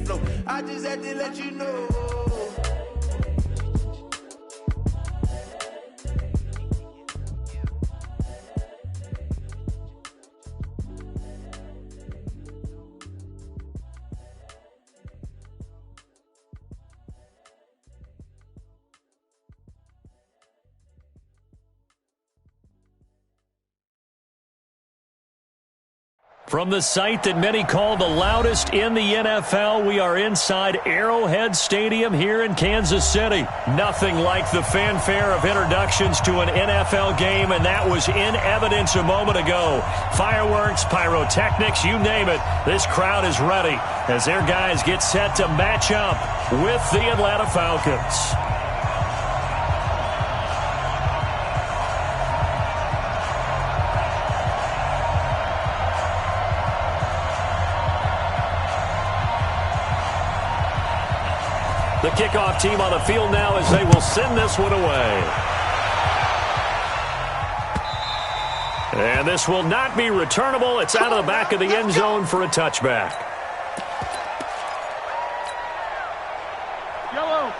flow. I just had to let you know. From the site that many call the loudest in the NFL, we are inside Arrowhead Stadium here in Kansas City. Nothing like the fanfare of introductions to an NFL game, and that was in evidence a moment ago. Fireworks, pyrotechnics, you name it. This crowd is ready as their guys get set to match up with the Atlanta Falcons. The kickoff team on the field now as they will send this one away. And this will not be returnable. It's out of the back of the end zone for a touchback. Yellow.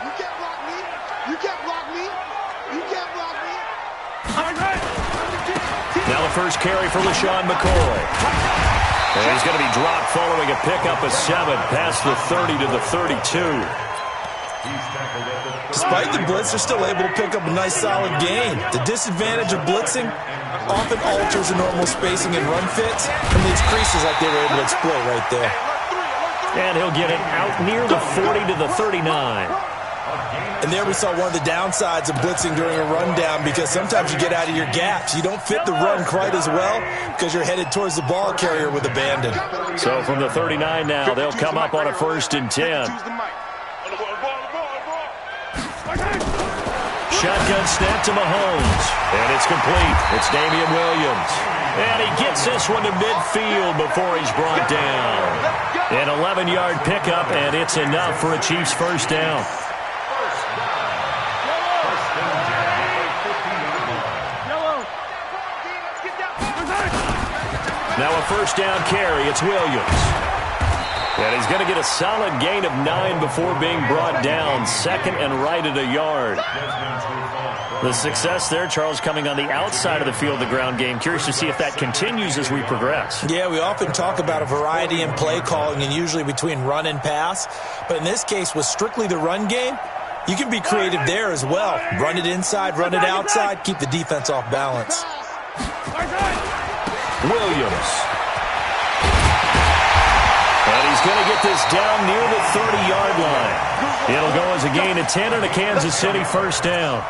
You can't block me. You can't block me. You can't block me. Now the first carry for LaShawn McCoy. And he's going to be dropped following a pickup of 7 past the 30 to the 32. Despite the blitz, they're still able to pick up a nice solid gain. The disadvantage of blitzing often alters the normal spacing and run fits and leaves creases like they were able to exploit right there. And he'll get it out near the 40 to the 39. And there we saw one of the downsides of blitzing during a rundown, because sometimes you get out of your gaps. You don't fit the run quite as well because you're headed towards the ball carrier with abandon. So from the 39 now, they'll come up on a 1st and 10. Shotgun snap to Mahomes. And it's complete. It's Damian Williams. And he gets this one to midfield before he's brought down. An 11-yard pickup, and it's enough for a Chiefs first down. Now a first down carry. It's Williams. And he's going to get a solid gain of 9 before being brought down. 2nd and right at a yard. The success there, Charles, coming on the outside of the field, the ground game. Curious to see if that continues as we progress. Yeah, we often talk about a variety in play calling and usually between run and pass. But in this case, with strictly the run game, you can be creative there as well. Run it inside, run it outside, keep the defense off balance. Williams. And he's going to get this down near the 30-yard line. It'll go as a gain of 10 and a Kansas City first down.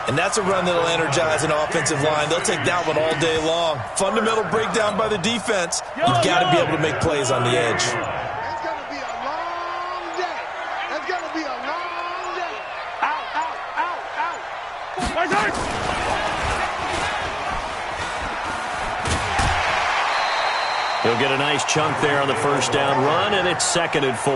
And that's a run that'll energize an offensive line. They'll take that one all day long. Fundamental breakdown by the defense. You've got to be able to make plays on the edge. It's going to be a long day. It's going to be a long day. Out. He'll get a nice chunk there on the first down run, and it's 2nd and 4.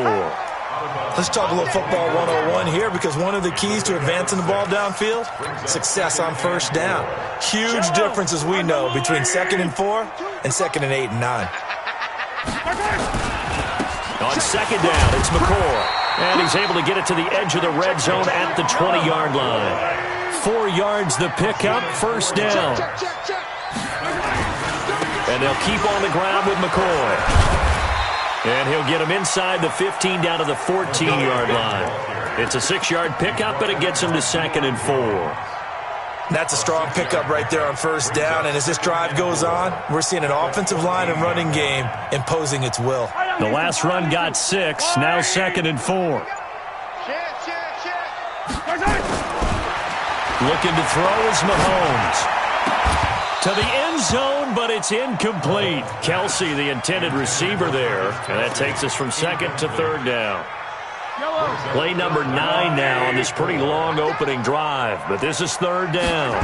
Let's talk a little football 101 here, because one of the keys to advancing the ball downfield, success on first down. Huge difference, as we know, between 2nd and 4 and 2nd and 8 and 9. On 2nd down, it's McCoy. And he's able to get it to the edge of the red zone at the 20-yard line. 4 yards the pickup, first down. And they'll keep on the ground with McCoy. And he'll get him inside the 15 down to the 14-yard line. It's a 6-yard pickup, but it gets him to 2nd and 4. That's a strong pickup right there on first down. And as this drive goes on, we're seeing an offensive line and running game imposing its will. The last run got 6, now 2nd and 4. Looking to throw is Mahomes. To the end zone, but it's incomplete. Kelsey, the intended receiver there. And that takes us from 2nd to 3rd down. Play number 9 now on this pretty long opening drive. But this is 3rd down.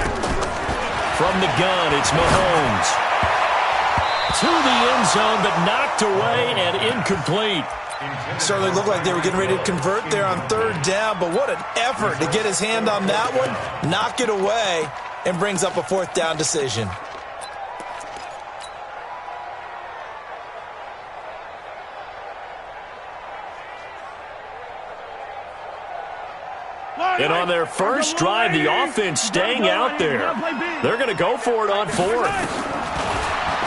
From the gun, it's Mahomes. To the end zone, but knocked away and incomplete. Certainly looked like they were getting ready to convert there on 3rd down, but what an effort to get his hand on that one, knock it away, and brings up a 4th down decision. And on their first drive, the offense staying out there. They're going to go for it on fourth.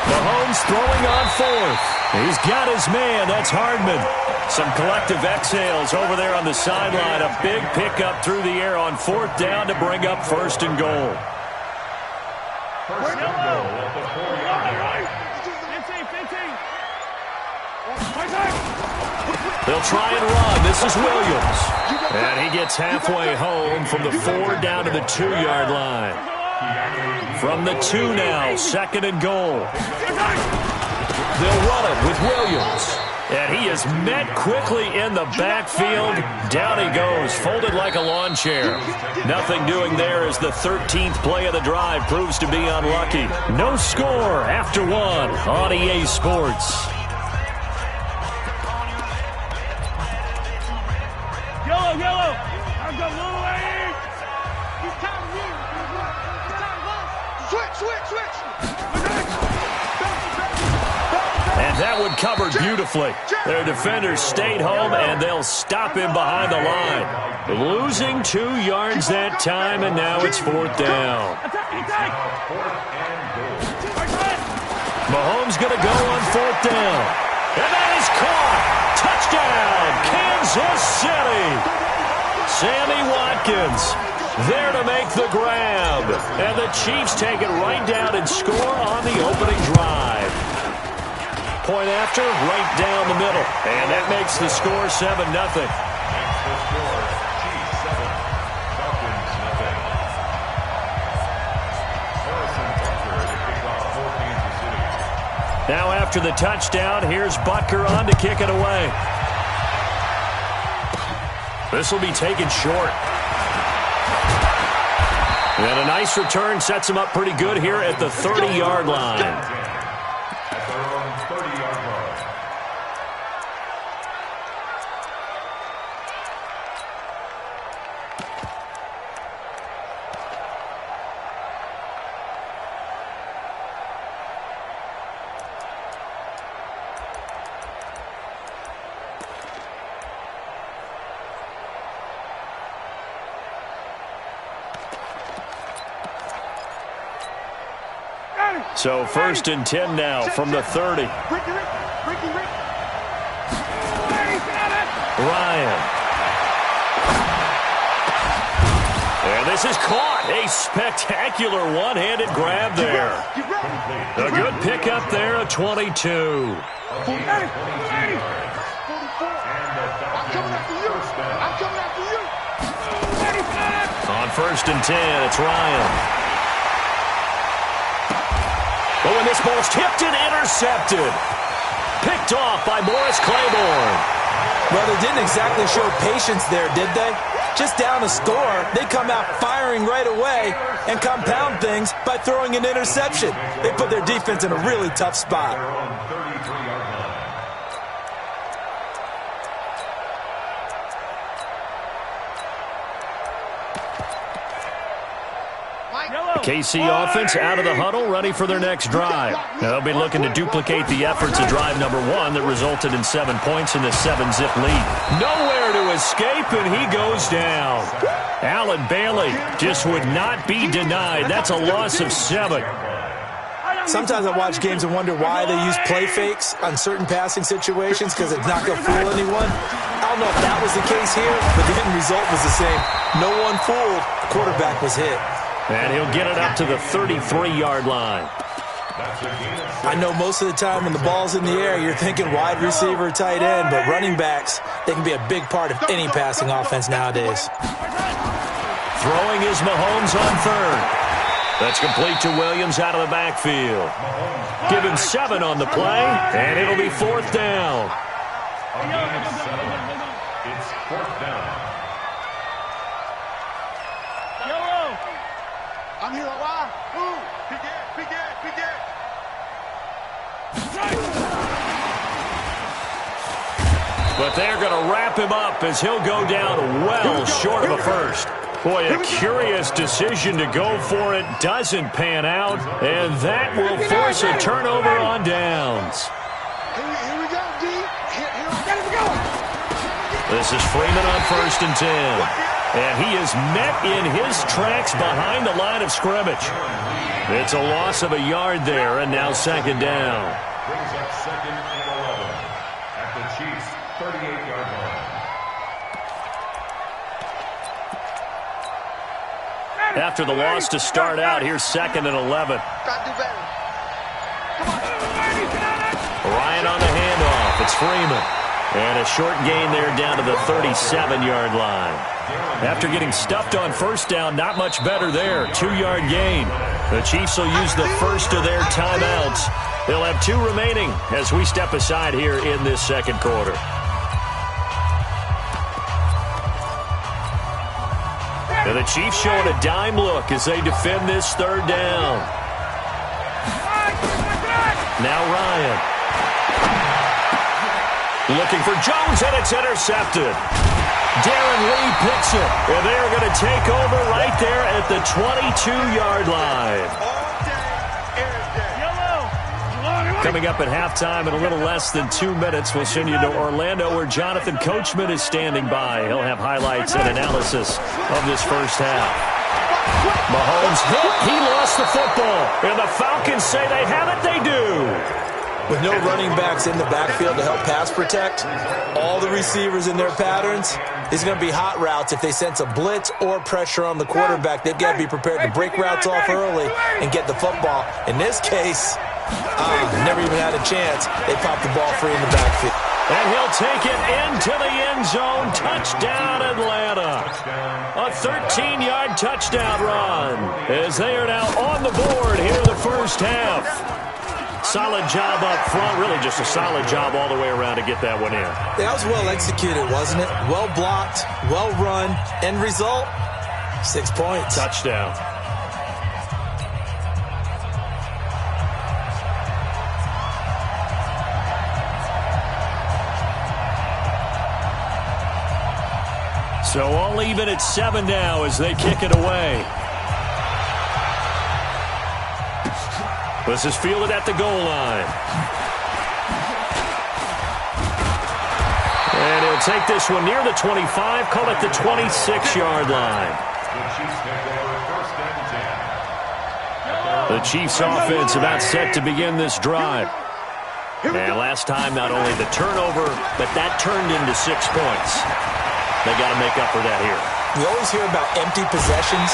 Mahomes throwing on fourth. He's got his man. That's Hardman. Some collective exhales over there on the sideline. A big pickup through the air on fourth down to bring up first and goal. They'll try and run. This is Williams. And he gets halfway home from the 4 down to the 2-yard line. From the 2 now, second and goal. They'll run it with Williams. And he is met quickly in the backfield. Down he goes, folded like a lawn chair. Nothing doing there as the 13th play of the drive proves to be unlucky. No score after 1 on EA Sports. Yellow. I've got little A. He's counting you. Switch. And that one covered beautifully. Their defenders stayed home, and they'll stop him behind the line. Losing 2 yards that time, and now it's fourth down. Mahomes going to go on fourth down. And that is caught. Touchdown, Kansas City. Sammy Watkins there to make the grab. And the Chiefs take it right down and score on the opening drive. Point after, right down the middle. And that makes the score 7-0. Now after the touchdown, here's Butker on to kick it away. This will be taken short. And a nice return sets him up pretty good here at the 30-yard line. So first and 10 now from the 30. Ryan. And this is caught. A spectacular one-handed grab there. A good pickup there at 22. I'm coming after you. On first and 10, it's Ryan. Oh, and this ball's tipped and intercepted. Picked off by Morris Claiborne. Well, they didn't exactly show patience there, did they? Just down a score, they come out firing right away and compound things by throwing an interception. They put their defense in a really tough spot. KC offense out of the huddle, ready for their next drive. Now they'll be looking to duplicate the efforts of drive number 1 that resulted in 7 points in the 7-zip lead. Nowhere to escape, and he goes down. Allen Bailey just would not be denied. That's a loss of 7. Sometimes I watch games and wonder why they use play fakes on certain passing situations because it's not going to fool anyone. I don't know if that was the case here, but the end result was the same. No one fooled. The quarterback was hit. And he'll get it up to the 33-yard line. I know most of the time when the ball's in the air, you're thinking wide receiver, tight end, but running backs, they can be a big part of any passing offense nowadays. Throwing is Mahomes on third. That's complete to Williams out of the backfield. Give him 7 on the play, and it'll be fourth down. It's fourth down. I'm here. Why? Move. Begin. But they're going to wrap him up as he'll go down well short of a first. Boy, a curious decision to go for it doesn't pan out, and that will force a turnover on downs. Here we go, D. Here we go. This is Freeman on first and 10. And he is met in his tracks behind the line of scrimmage. It's a loss of a yard there, and now second down. Brings up second and 11 at the Chiefs' 38-yard line. After the loss to start out, here's second and 11. Ryan on the handoff. It's Freeman. And a short gain there down to the 37-yard line. After getting stuffed on first down, not much better there. 2-yard gain. The Chiefs will use the first of their timeouts. They'll have 2 remaining as we step aside here in this second quarter. And the Chiefs showing a dime look as they defend this third down. Now Ryan. Looking for Jones, and it's intercepted. Darren Lee picks it. And they are going to take over right there at the 22-yard line. Coming up at halftime in a little less than 2 minutes, we'll send you to Orlando where Jonathan Coachman is standing by. He'll have highlights and analysis of this first half. Mahomes hit. He lost the football. And the Falcons say they have it. They do. With no running backs in the backfield to help pass protect, all the receivers in their patterns, these are going to be hot routes. If they sense a blitz or pressure on the quarterback, they've got to be prepared to break routes off early and get the football. In this case, never even had a chance. They popped the ball free in the backfield. And he'll take it into the end zone. Touchdown, Atlanta. A 13-yard touchdown run as they are now on the board here in the first half. Solid job up front. Really just a solid job all the way around to get that one in. That was well executed, wasn't it? Well blocked, well run. End result, 6 points. Touchdown. So all even at 7 now as they kick it away. This is fielded at the goal line. And he'll take this one near the 25, call it the 26-yard line. The Chiefs offense about set to begin this drive. And last time, not only the turnover, but that turned into 6 points. They got to make up for that here. We always hear about empty possessions,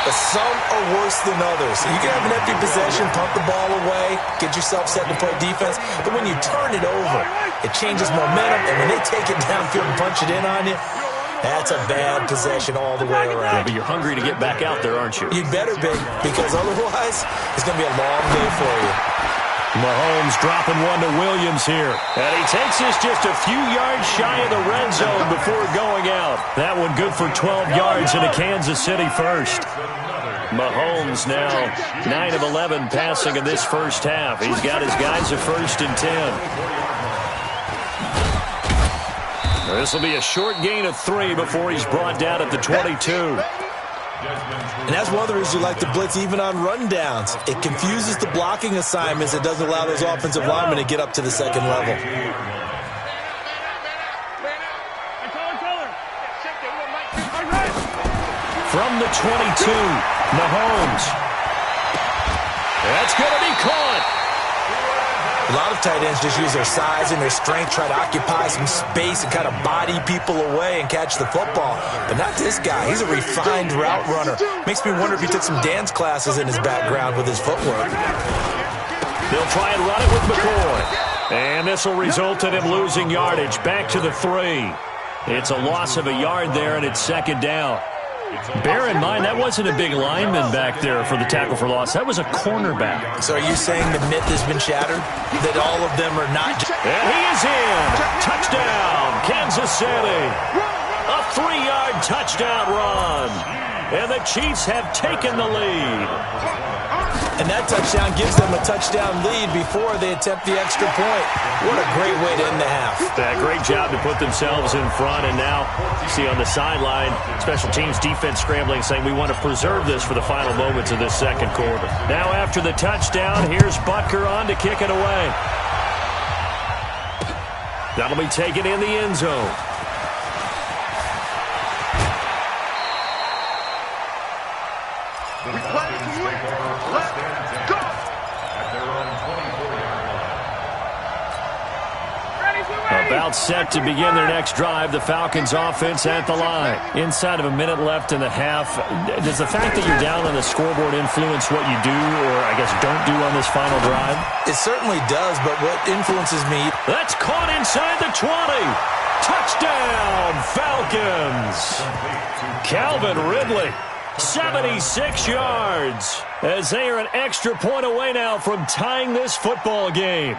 but some are worse than others. You can have an empty possession, pump the ball away, get yourself set to play defense, but when you turn it over, it changes momentum, and when they take it downfield and punch it in on you, that's a bad possession all the way around. Yeah, but you're hungry to get back out there, aren't you? You'd better be, because otherwise, it's going to be a long day for you. Mahomes dropping one to Williams here. And he takes this just a few yards shy of the red zone before going out. That one good for 12 yards in a Kansas City first. Mahomes now 9 of 11 passing in this first half. He's got his guys at 1st and 10. This will be a short gain of 3 before he's brought down at the 22. And that's one of the reasons you like to blitz even on rundowns. It confuses the blocking assignments. It doesn't allow those offensive linemen to get up to the second level. From the 22, Mahomes. That's going to be caught. A lot of tight ends just use their size and their strength, try to occupy some space and kind of body people away and catch the football. But not this guy. He's a refined route runner. Makes me wonder if he took some dance classes in his background with his footwork. They'll try and run it with McCoy. And this will result in him losing yardage. Back to the 3. It's a loss of a yard there, and it's second down. Bear in mind, that wasn't a big lineman back there for the tackle for loss. That was a cornerback. So are you saying the myth has been shattered? That all of them are not... And he is in. Touchdown, Kansas City. A 3-yard touchdown run. And the Chiefs have taken the lead. And that touchdown gives them a touchdown lead before they attempt the extra point. What a great way to end the half. Great job to put themselves in front. And now, you see on the sideline, special teams defense scrambling, saying we want to preserve this for the final moments of this second quarter. Now after the touchdown, here's Butker on to kick it away. That'll be taken in the end zone. About set to begin their next drive, the Falcons offense at the line. Inside of a minute left in the half, does the fact that you're down on the scoreboard influence what you do, or I guess don't do on this final drive? It certainly does, but what influences me... That's caught inside the 20. Touchdown, Falcons. Calvin Ridley, 76 yards, as they are an extra point away now from tying this football game.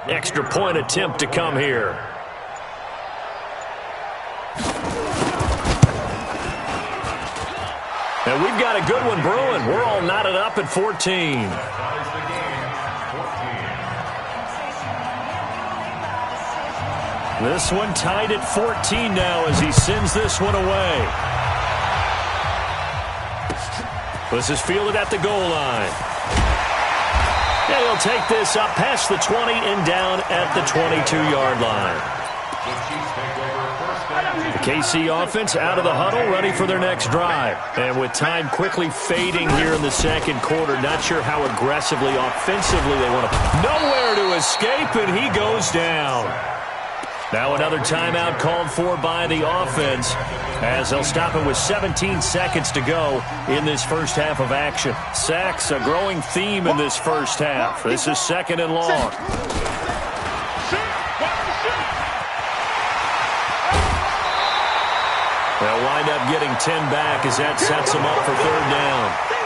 Extra point attempt to come here. And we've got a good one brewing. We're all knotted up at 14. This one tied at 14 now as he sends this one away. This is fielded at the goal line. And he'll take this up past the 20 and down at the 22-yard line. The KC offense out of the huddle, ready for their next drive. And with time quickly fading here in the second quarter, not sure how aggressively, offensively they want to... Nowhere to escape, and he goes down. Now another timeout called for by the offense as they'll stop it with 17 seconds to go in this first half of action. Sacks, a growing theme in this first half. This is second and long. They'll wind up getting 10 back as that sets them up for third down.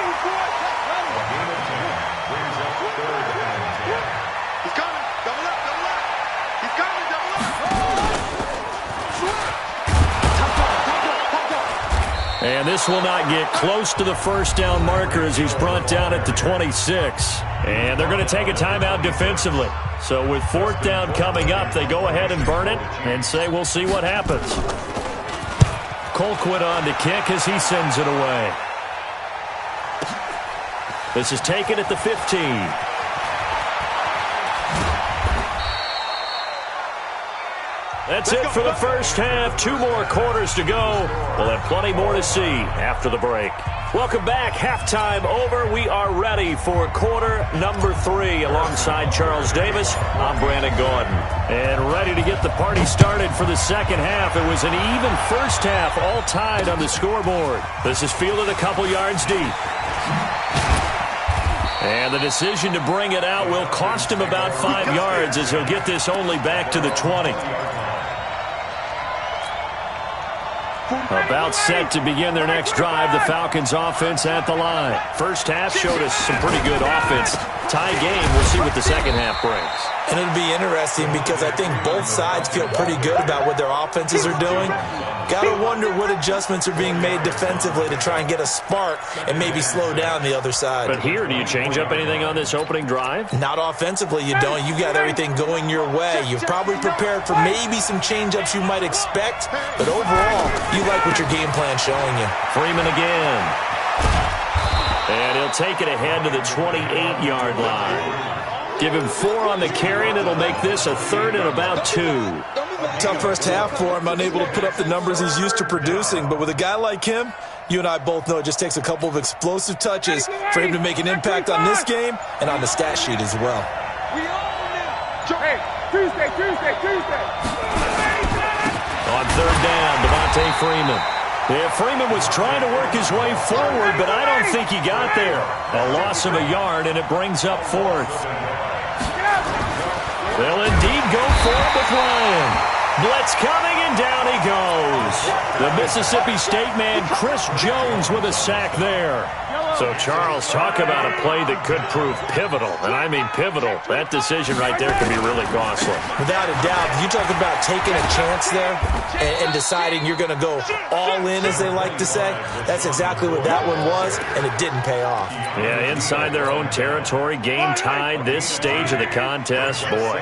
And this will not get close to the first down marker as he's brought down at the 26. And they're going to take a timeout defensively. So with fourth down coming up, they go ahead and burn it and say we'll see what happens. Colquitt on to kick as he sends it away. This is taken at the 15. That's it for the first half. 2 more quarters to go. We'll have plenty more to see after the break. Welcome back. Halftime over. We are ready for quarter number 3 alongside Charles Davis. I'm Brandon Gordon. And ready to get the party started for the second half. It was an even first half, all tied on the scoreboard. This is fielded a couple yards deep. And the decision to bring it out will cost him about 5 yards as he'll get this only back to the 20. About set to begin their next drive, the Falcons offense at the line. First half showed us some pretty good offense. Tie game, we'll see what the second half brings. And it'll be interesting because I think both sides feel pretty good about what their offenses are doing. Got to wonder what adjustments are being made defensively to try and get a spark and maybe slow down the other side. But here, do you change up anything on this opening drive? Not offensively, you don't. You've got everything going your way. You've probably prepared for maybe some change-ups you might expect, but overall, you like what your game plan's showing you. Freeman again. And he'll take it ahead to the 28-yard line. Give him 4 on the carry, and it'll make this a third and about 2. Tough first half for him, unable to put up the numbers he's used to producing. But with a guy like him, you and I both know it just takes a couple of explosive touches for him to make an impact on this game and on the stat sheet as well. Hey, Tuesday. On third down, Devontae Freeman. Yeah, Freeman was trying to work his way forward, but I don't think he got there. A loss of a yard, and it brings up fourth. They'll indeed go for it with Ryan. Blitz coming, and down he goes. The Mississippi State man, Chris Jones, with a sack there. So, Charles, talk about a play that could prove pivotal, and I mean pivotal. That decision right there could be really costly. Without a doubt, you talk about taking a chance there and deciding you're going to go all in, as they like to say. That's exactly what that one was, and it didn't pay off. Yeah, inside their own territory, game tied this stage of the contest. Boy.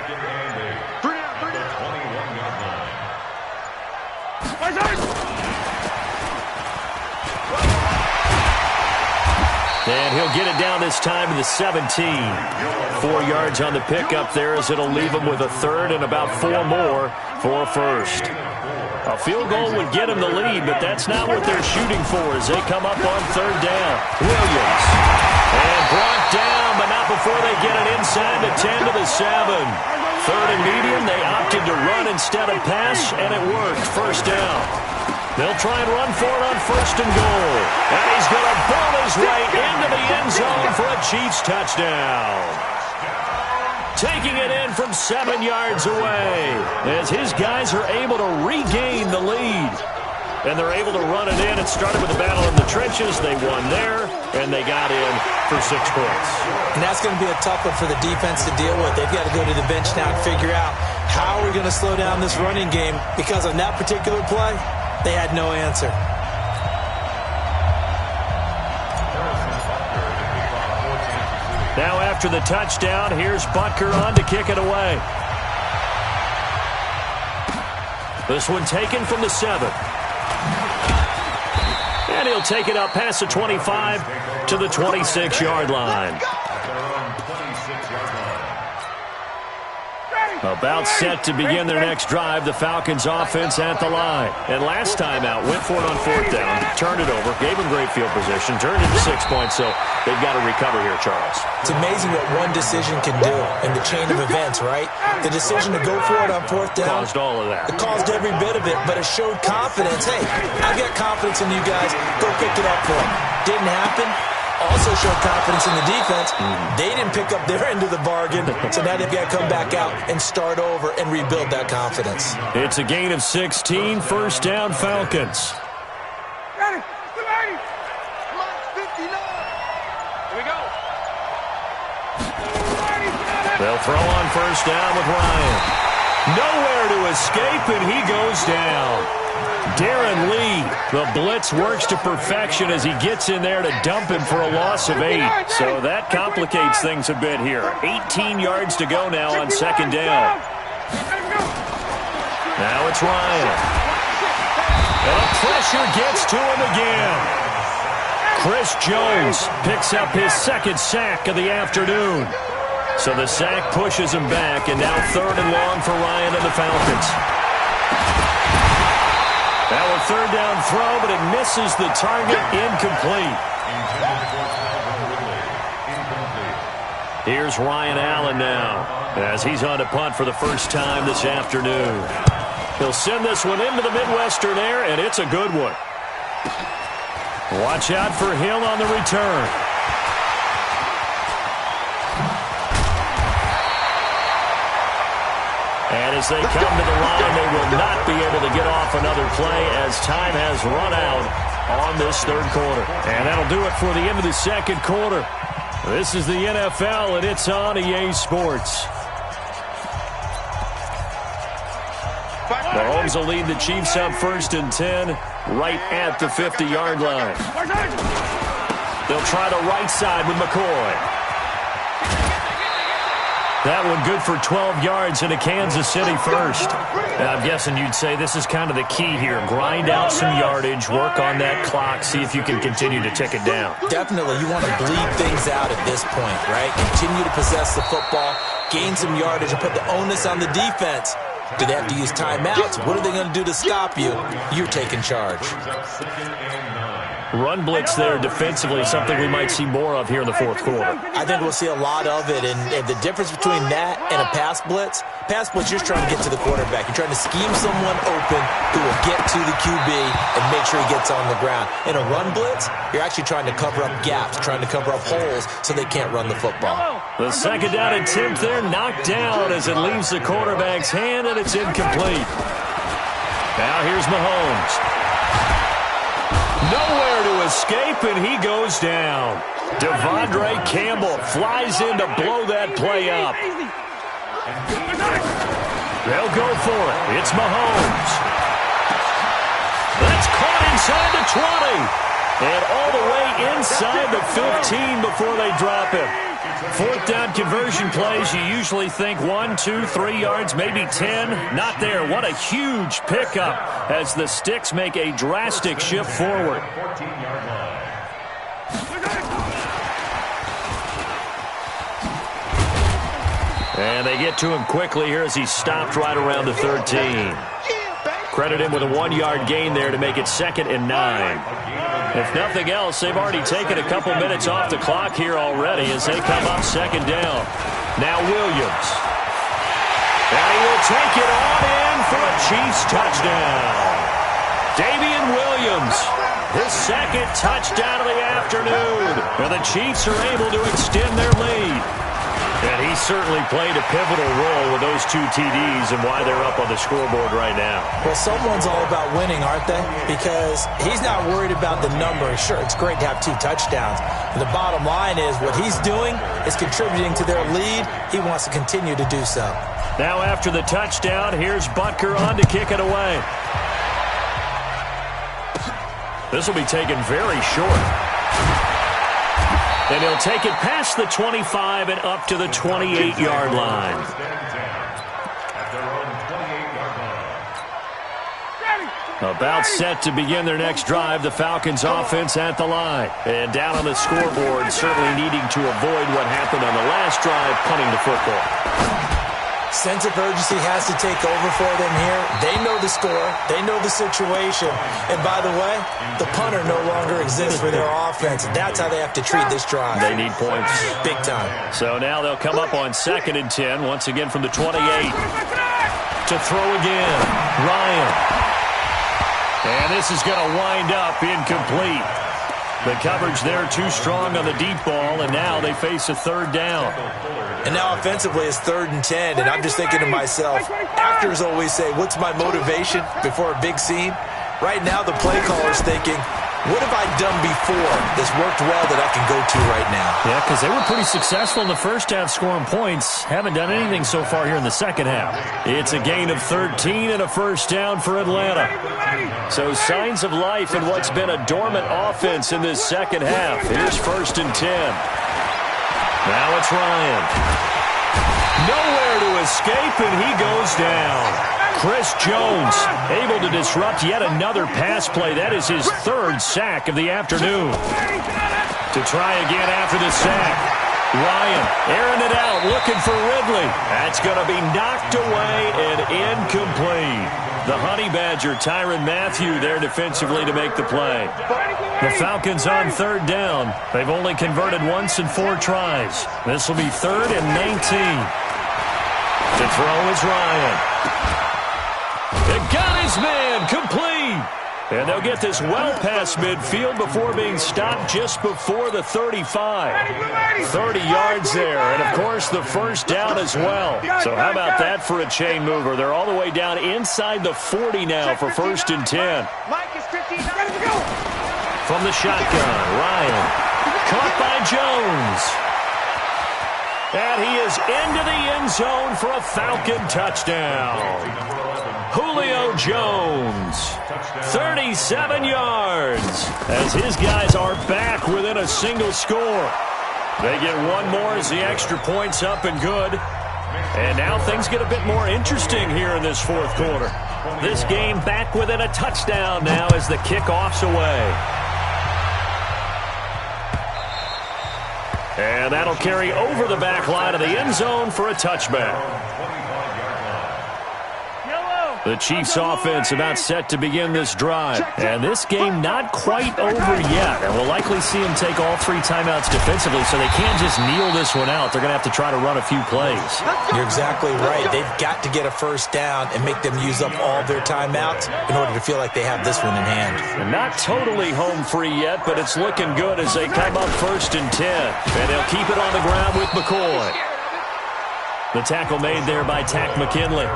And he'll get it down this time to the 17. 4 yards on the pickup there as it'll leave him with a third and about 4 more for a first. A field goal would get him the lead, but that's not what they're shooting for as they come up on third down. Williams. And brought down, but not before they get it inside the 10 to the 7. Third and medium, they opted to run instead of pass, and it worked. First down. They'll try and run for it on first and goal. And he's going to ball his way into the end zone for a Chiefs touchdown. Taking it in from 7 yards away as his guys are able to regain the lead. And they're able to run it in. It started with a battle in the trenches. They won there, and they got in for 6 points. And that's going to be a tough one for the defense to deal with. They've got to go to the bench now and figure out how are we going to slow down this running game, because on that particular play, they had no answer. Now after the touchdown, here's Butker on to kick it away. This one taken from the 7. And he'll take it up past the 25 to the 26-yard line. About set to begin their next drive, the Falcons offense at the line. And last time out, went for it on fourth down, turned it over, gave them great field position, turned it to 6 points, so they've got to recover here, Charles. It's amazing what one decision can do in the chain of events, right? The decision to go for it on fourth down. Caused all of that. It caused every bit of it, but it showed confidence. Hey, I've got confidence in you guys. Go pick it up for them. Didn't happen. Also showed confidence in the defense. They didn't pick up their end of the bargain, so now they've got to come back out and start over and rebuild that confidence. It's a gain of 16, first down Falcons. Ready, ready. Come on, 59. Here we go. They'll throw on first down with Ryan. Nowhere to escape, and he goes down. Darren Lee, the blitz works to perfection as he gets in there to dump him for a loss of 8. So that complicates things a bit here. 18 yards to go now on second down. Now it's Ryan. And the pressure gets to him again. Chris Jones picks up his second sack of the afternoon. So the sack pushes him back, and now third and long for Ryan and the Falcons. Now a third down throw, but it misses the target, incomplete. Here's Ryan Allen now as he's on to punt for the first time this afternoon. He'll send this one into the Midwestern air, and it's a good one. Watch out for Hill on the return. And as they come to the line, they will not be able to get off another play as time has run out on this third quarter. And that'll do it for the end of the second quarter. This is the NFL, and it's on EA Sports. Mahomes will lead the Chiefs up first and 10 right at the 50-yard line. They'll try the right side with McCoy. That one good for 12 yards into Kansas City first. I'm guessing you'd say this is kind of the key here. Grind out some yardage, work on that clock, see if you can continue to tick it down. Definitely, you want to bleed things out at this point, right? Continue to possess the football, gain some yardage, and put the onus on the defense. Do they have to use timeouts? What are they going to do to stop you? You're taking charge. Run blitz there defensively, something we might see more of here in the fourth quarter. I think we'll see a lot of it, and the difference between that and a pass blitz, you're trying to get to the quarterback. You're trying to scheme someone open who will get to the QB and make sure he gets on the ground. In a run blitz, you're actually trying to cover up gaps, trying to cover up holes so they can't run the football. The second down attempt there knocked down as it leaves the quarterback's hand, and it's incomplete. Now here's Mahomes. Nowhere to escape, and he goes down. Devondre Campbell flies in to blow that play up. They'll go for it. It's Mahomes. That's caught inside the 20. And all the way inside the 15 before they drop him. Fourth down conversion plays, you usually think 1, 2, 3 yards, maybe 10. Not there. What a huge pickup as the Sticks make a drastic shift forward. And they get to him quickly here as he stopped right around the 13. Credit him with a 1-yard gain there to make it 2nd and 9. If nothing else, they've already taken a couple minutes off the clock here already as they come up 2nd down. Now Williams. And he will take it on in for a Chiefs touchdown. Damian Williams, his 2nd touchdown of the afternoon. And the Chiefs are able to extend their lead. And he certainly played a pivotal role with those 2 TDs and why they're up on the scoreboard right now. Well, someone's all about winning, aren't they? Because he's not worried about the number. Sure, it's great to have 2 touchdowns. But the bottom line is what he's doing is contributing to their lead. He wants to continue to do so. Now after the touchdown, here's Butker on to kick it away. This will be taken very short. And he'll take it past the 25 and up to the 28-yard line. About set to begin their next drive, the Falcons offense at the line. And down on the scoreboard, certainly needing to avoid what happened on the last drive, punting the football. Sense of urgency has to take over for them here. They know the score. They know the situation. And by the way, the punter no longer exists for their offense. That's how they have to treat this drive. They need points. Big time. So now they'll come up on 2nd and 10, once again from the 28. To throw again, Ryan. And this is going to wind up incomplete. The coverage there too strong on the deep ball, and now they face a 3rd down. And now offensively it's 3rd and 10, and I'm just thinking to myself, actors always say, what's my motivation before a big scene? Right now the play caller's thinking, what have I done before that's worked well that I can go to right now? Yeah, because they were pretty successful in the first half scoring points. Haven't done anything so far here in the second half. It's a gain of 13 and a 1st down for Atlanta. So signs of life in what's been a dormant offense in this second half. Here's 1st and 10. Now it's Ryan. Nowhere to escape, and he goes down. Chris Jones able to disrupt yet another pass play. That is his 3rd sack of the afternoon. To try again after the sack. Ryan airing it out, looking for Ridley. That's going to be knocked away and incomplete. The Honey Badger, Tyrann Mathieu, there defensively to make the play. The Falcons on 3rd down. They've only converted once in 4 tries. This will be 3rd and 19. To throw is Ryan. It got his man complete. And they'll get this well past midfield before being stopped just before the 35. 30 yards there, and of course the 1st down as well. So how about that for a chain mover? They're all the way down inside the 40 now for 1st and 10. From the shotgun, Ryan. Caught by Jones. And he is into the end zone for a Falcon touchdown. Julio Jones, 37 yards, as his guys are back within a single score. They get one more as the extra point's up and good. And now things get a bit more interesting here in this 4th quarter. This game back within a touchdown now as the kickoff's away. And that'll carry over the back line of the end zone for a touchback. The Chiefs offense about set to begin this drive. And this game not quite over yet. And we'll likely see them take all 3 timeouts defensively, so they can't just kneel this one out. They're going to have to try to run a few plays. You're exactly right. They've got to get a 1st down and make them use up all their timeouts in order to feel like they have this one in hand. And not totally home free yet, but it's looking good as they come up 1st and 10. And they'll keep it on the ground with McCoy. The tackle made there by Tack McKinley.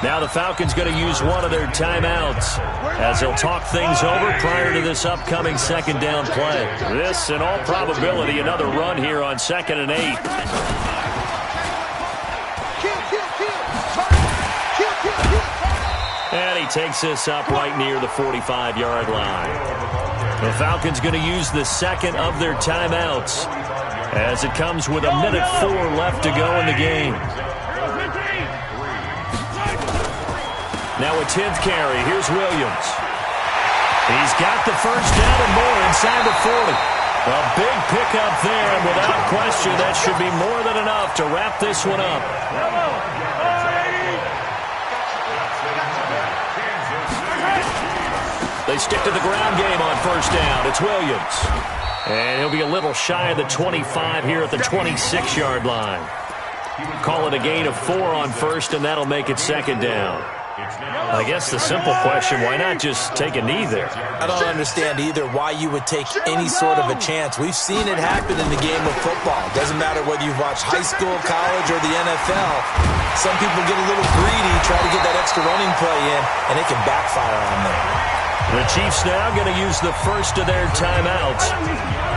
Now the Falcons going to use one of their timeouts as they'll talk things over prior to this upcoming 2nd down play. This, in all probability, another run here on 2nd and 8. And he takes this up right near the 45-yard line. The Falcons going to use the 2nd of their timeouts as it comes with a minute 4 left to go in the game. Now a 10th carry. Here's Williams. He's got the 1st down and more inside the 40. A big pickup there, and without question, that should be more than enough to wrap this one up. They stick to the ground game on first down. It's Williams. And he'll be a little shy of the 25 here at the 26-yard line. Call it a gain of 4 on first, and that'll make it second down. I guess the simple question, why not just take a knee there? I don't understand either why you would take any sort of a chance. We've seen it happen in the game of football. Doesn't matter whether you've watched high school, college, or the NFL. Some people get a little greedy, try to get that extra running play in, and it can backfire on them. The Chiefs now going to use the first of their timeouts.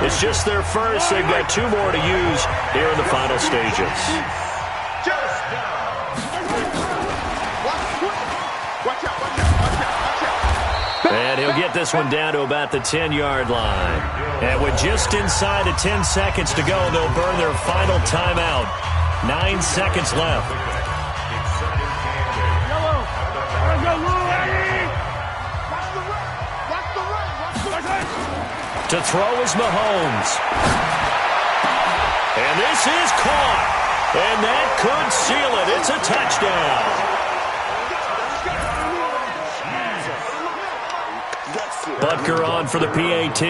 It's just their first. They've got 2 more to use here in the final stages. And he'll get this one down to about the 10-yard line. And with just inside of 10 seconds to go, they'll burn their final timeout. 9 seconds left. To throw is Mahomes. And this is caught. And that could seal it. It's a touchdown. Butker on for the PAT.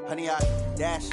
Honey, I dash.